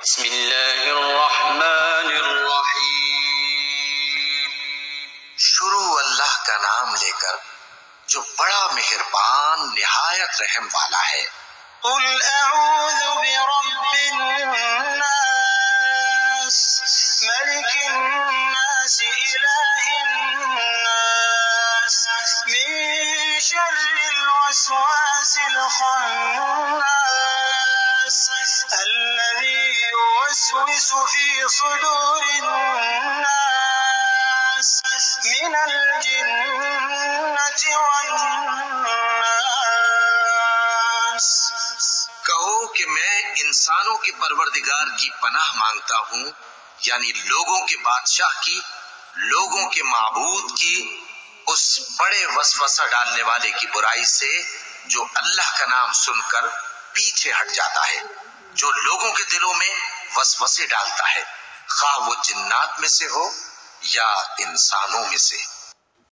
بسم اللہ الرحمن الرحیم۔ شروع اللہ کا نام لے کر جو بڑا مہربان نہایت رحم والا ہے۔ قل اعوذ برب الناس ملک الناس الہ الناس من شر الوسواس الخناس الذي يوسوس في صدور الناس من الجنة والناس۔ کہو کہ میں انسانوں کے پروردگار کی پناہ مانگتا ہوں، یعنی لوگوں کے بادشاہ کی، لوگوں کے معبود کی، اس بڑے وسوسہ ڈالنے والے کی برائی سے جو اللہ کا نام سن کر پیچھے ہٹ جاتا ہے، جو لوگوں کے دلوں میں وسوسے ڈالتا ہے، خواہ وہ جنات میں سے ہو یا انسانوں میں سے۔